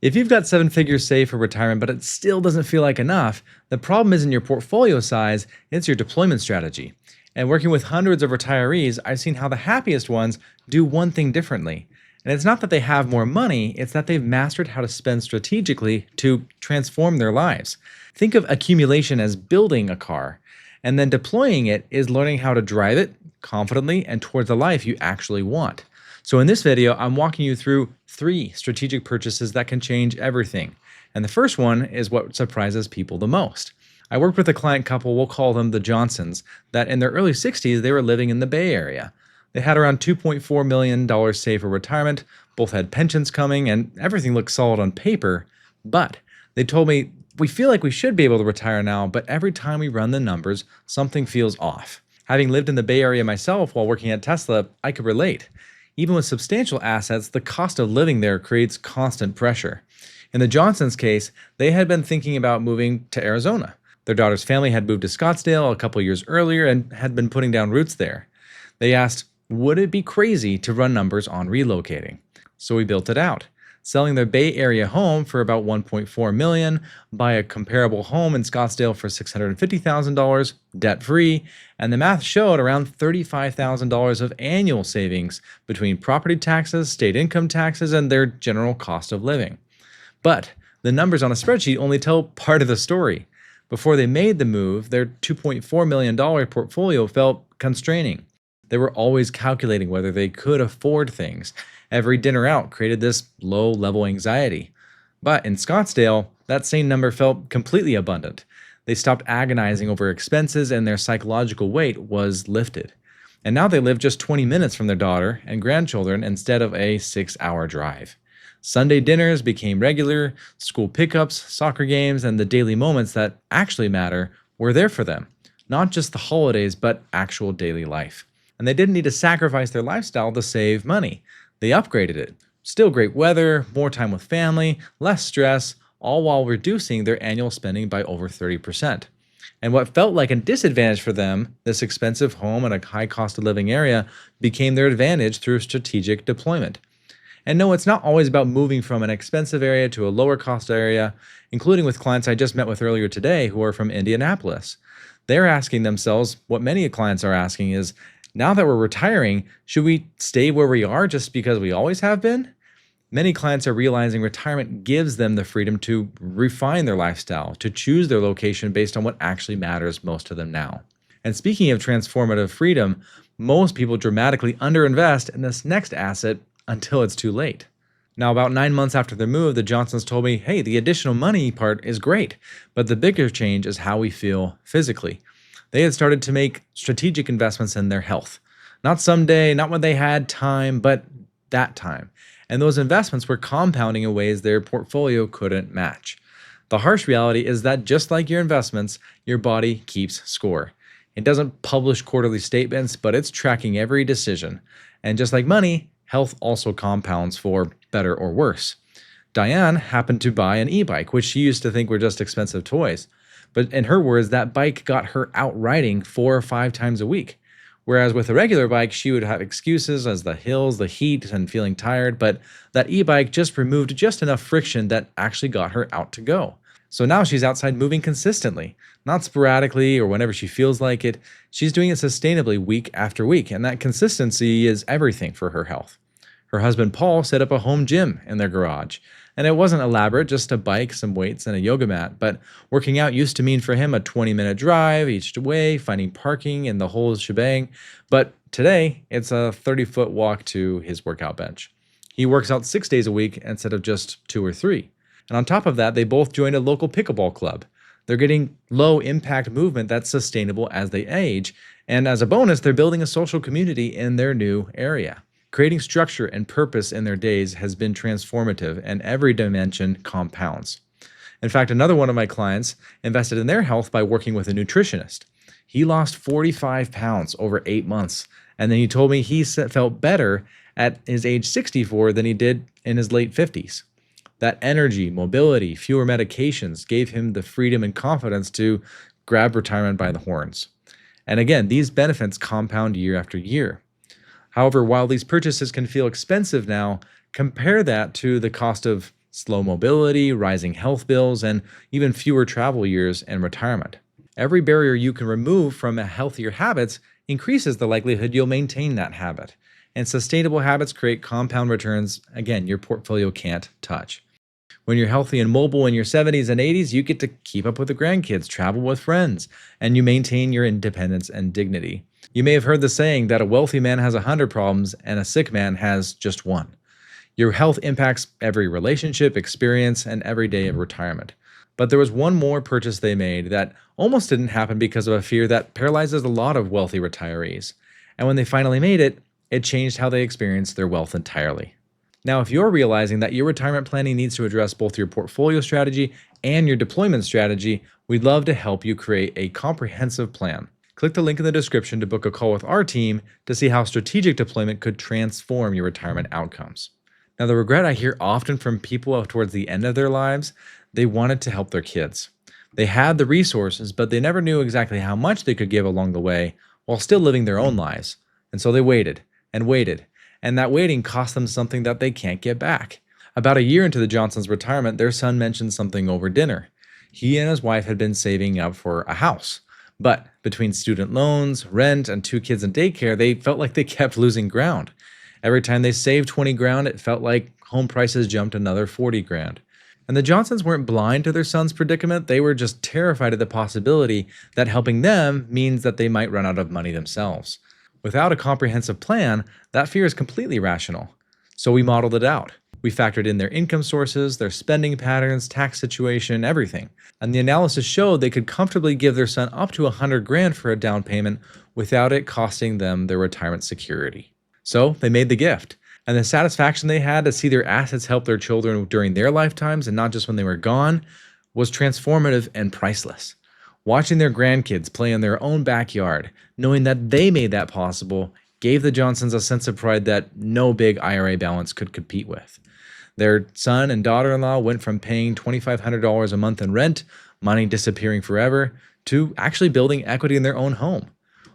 If you've got seven figures saved for retirement, but it still doesn't feel like enough, the problem isn't your portfolio size, it's your deployment strategy. And working with hundreds of retirees, I've seen how the happiest ones do one thing differently. And it's not that they have more money, it's that they've mastered how to spend strategically to transform their lives. Think of accumulation as building a car, and then deploying it is learning how to drive it confidently and towards the life you actually want. So, in this video, I'm walking you through three strategic purchases that can change everything. And the first one is what surprises people the most. I worked with a client couple, we'll call them the Johnsons, that in their early 60s, they were living in the Bay Area. They had around $2.4 million saved for retirement, both had pensions coming, and everything looked solid on paper. But they told me, we feel like we should be able to retire now, but every time we run the numbers, something feels off. Having lived in the Bay Area myself while working at Tesla, I could relate. Even with substantial assets, the cost of living there creates constant pressure. In the Johnsons' case, they had been thinking about moving to Arizona. Their daughter's family had moved to Scottsdale a couple years earlier and had been putting down roots there. They asked, would it be crazy to run numbers on relocating? So we built it out, selling their Bay Area home for about $1.4 million, buy a comparable home in Scottsdale for $650,000, debt-free, and the math showed around $35,000 of annual savings between property taxes, state income taxes, and their general cost of living. But the numbers on a spreadsheet only tell part of the story. Before they made the move, their $2.4 million portfolio felt constraining. They were always calculating whether they could afford things. Every dinner out created this low-level anxiety. But in Scottsdale, that same number felt completely abundant. They stopped agonizing over expenses and their psychological weight was lifted. And now they live just 20 minutes from their daughter and grandchildren instead of a 6-hour drive. Sunday dinners became regular, school pickups, soccer games, and the daily moments that actually matter were there for them. Not just the holidays, but actual daily life. And they didn't need to sacrifice their lifestyle to save money. They upgraded it. Still great weather, more time with family, less stress, all while reducing their annual spending by over 30%. And what felt like a disadvantage for them, this expensive home in a high cost of living area, became their advantage through strategic deployment. And no, it's not always about moving from an expensive area to a lower cost area, including with clients I just met with earlier today who are from Indianapolis. They're asking themselves what many clients are asking is, now that we're retiring, should we stay where we are just because we always have been? Many clients are realizing retirement gives them the freedom to refine their lifestyle, to choose their location based on what actually matters most to them now. And speaking of transformative freedom, most people dramatically underinvest in this next asset until it's too late. Now, about 9 months after their move, the Johnsons told me, hey, the additional money part is great, but the bigger change is how we feel physically. They had started to make strategic investments in their health. Not someday, not when they had time, but that time. And those investments were compounding in ways their portfolio couldn't match. The harsh reality is that just like your investments, your body keeps score. It doesn't publish quarterly statements, but it's tracking every decision. And just like money, health also compounds for better or worse. Diane happened to buy an e-bike, which she used to think were just expensive toys. But in her words, that bike got her out riding 4 or 5 times a week. Whereas with a regular bike, she would have excuses as the hills, the heat, and feeling tired, but that e-bike just removed just enough friction that actually got her out to go. So now she's outside moving consistently, not sporadically or whenever she feels like it. She's doing it sustainably week after week, and that consistency is everything for her health. Her husband Paul set up a home gym in their garage. And it wasn't elaborate, just a bike, some weights, and a yoga mat. But working out used to mean for him a 20-minute drive each way, finding parking, and the whole shebang. But today, it's a 30-foot walk to his workout bench. He works out 6 days a week instead of just 2 or 3. And on top of that, they both joined a local pickleball club. They're getting low-impact movement that's sustainable as they age. And as a bonus, they're building a social community in their new area. Creating structure and purpose in their days has been transformative, and every dimension compounds. In fact, another one of my clients invested in their health by working with a nutritionist. He lost 45 pounds over 8 months, and then he told me he felt better at his age 64 than he did in his late 50s. That energy, mobility, fewer medications gave him the freedom and confidence to grab retirement by the horns. And again, these benefits compound year after year. However, while these purchases can feel expensive now, compare that to the cost of slow mobility, rising health bills, and even fewer travel years in retirement. Every barrier you can remove from healthier habits increases the likelihood you'll maintain that habit. And sustainable habits create compound returns, again, your portfolio can't touch. When you're healthy and mobile in your 70s and 80s, you get to keep up with the grandkids, travel with friends, and you maintain your independence and dignity. You may have heard the saying that a wealthy man has 100 problems and a sick man has just one. Your health impacts every relationship, experience, and every day of retirement. But there was one more purchase they made that almost didn't happen because of a fear that paralyzes a lot of wealthy retirees. And when they finally made it, it changed how they experienced their wealth entirely. Now, if you're realizing that your retirement planning needs to address both your portfolio strategy and your deployment strategy, we'd love to help you create a comprehensive plan. Click the link in the description to book a call with our team to see how strategic deployment could transform your retirement outcomes. Now, the regret I hear often from people towards the end of their lives, they wanted to help their kids. They had the resources, but they never knew exactly how much they could give along the way while still living their own lives. And so they waited and waited, and that waiting cost them something that they can't get back. About a year into the Johnsons' retirement, their son mentioned something over dinner. He and his wife had been saving up for a house, but between student loans, rent, and 2 kids in daycare, they felt like they kept losing ground. Every time they saved 20 grand, it felt like home prices jumped another 40 grand. And the Johnsons weren't blind to their son's predicament, they were just terrified of the possibility that helping them means that they might run out of money themselves. Without a comprehensive plan, that fear is completely rational. So we modeled it out. We factored in their income sources, their spending patterns, tax situation, everything. And the analysis showed they could comfortably give their son up to 100 grand for a down payment without it costing them their retirement security. So they made the gift. And the satisfaction they had to see their assets help their children during their lifetimes and not just when they were gone was transformative and priceless. Watching their grandkids play in their own backyard, knowing that they made that possible, gave the Johnsons a sense of pride that no big IRA balance could compete with. Their son and daughter-in-law went from paying $2,500 a month in rent, money disappearing forever, to actually building equity in their own home.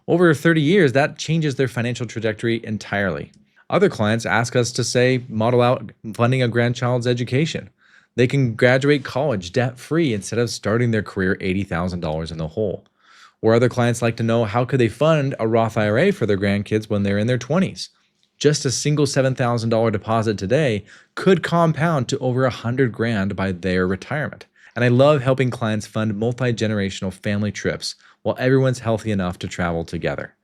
Over 30 years, that changes their financial trajectory entirely. Other clients ask us to say, model out funding a grandchild's education. They can graduate college debt-free instead of starting their career $80,000 in the hole. Or other clients like to know how could they fund a Roth IRA for their grandkids when they're in their 20s. Just a single $7,000 deposit today could compound to over 100 grand by their retirement. And I love helping clients fund multi-generational family trips while everyone's healthy enough to travel together.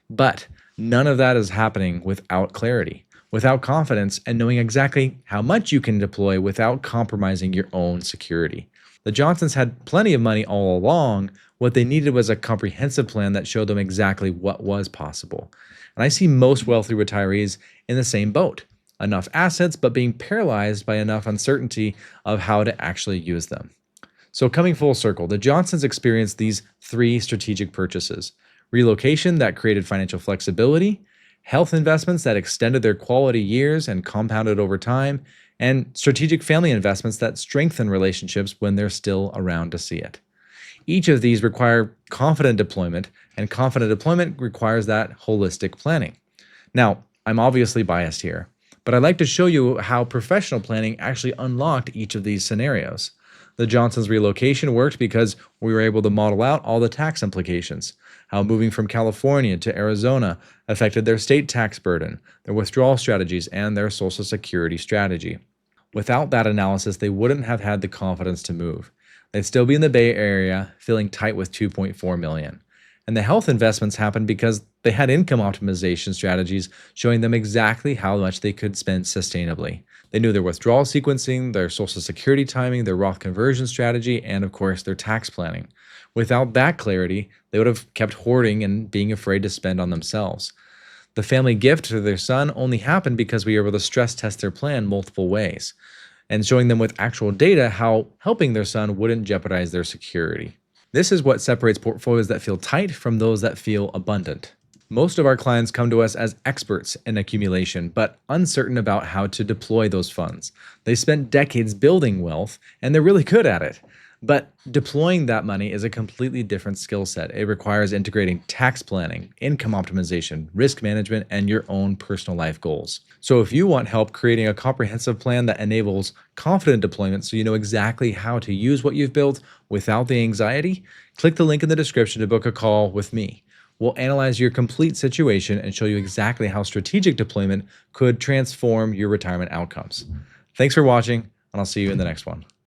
But none of that is happening without clarity, without confidence, and knowing exactly how much you can deploy without compromising your own security. The Johnsons had plenty of money all along. What they needed was a comprehensive plan that showed them exactly what was possible. And I see most wealthy retirees in the same boat. Enough assets, but being paralyzed by enough uncertainty of how to actually use them. So coming full circle, the Johnsons experienced these 3 strategic purchases: relocation that created financial flexibility, health investments that extended their quality years and compounded over time, and strategic family investments that strengthen relationships when they're still around to see it. Each of these require confident deployment, and confident deployment requires that holistic planning. Now, I'm obviously biased here, but I'd like to show you how professional planning actually unlocked each of these scenarios. The Johnsons' relocation worked because we were able to model out all the tax implications, how moving from California to Arizona affected their state tax burden, their withdrawal strategies, and their Social Security strategy. Without that analysis, they wouldn't have had the confidence to move. They'd still be in the Bay Area, feeling tight with $2.4 million. And the health investments happened because they had income optimization strategies showing them exactly how much they could spend sustainably. They knew their withdrawal sequencing, their Social Security timing, their Roth conversion strategy, and of course, their tax planning. Without that clarity, they would have kept hoarding and being afraid to spend on themselves. The family gift to their son only happened because we were able to stress test their plan multiple ways, and showing them with actual data how helping their son wouldn't jeopardize their security. This is what separates portfolios that feel tight from those that feel abundant. Most of our clients come to us as experts in accumulation, but uncertain about how to deploy those funds. They spent decades building wealth, and they're really good at it. But deploying that money is a completely different skill set. It requires integrating tax planning, income optimization, risk management, and your own personal life goals. So, if you want help creating a comprehensive plan that enables confident deployment so you know exactly how to use what you've built without the anxiety, click the link in the description to book a call with me. We'll analyze your complete situation and show you exactly how strategic deployment could transform your retirement outcomes. Thanks for watching, and I'll see you in the next one.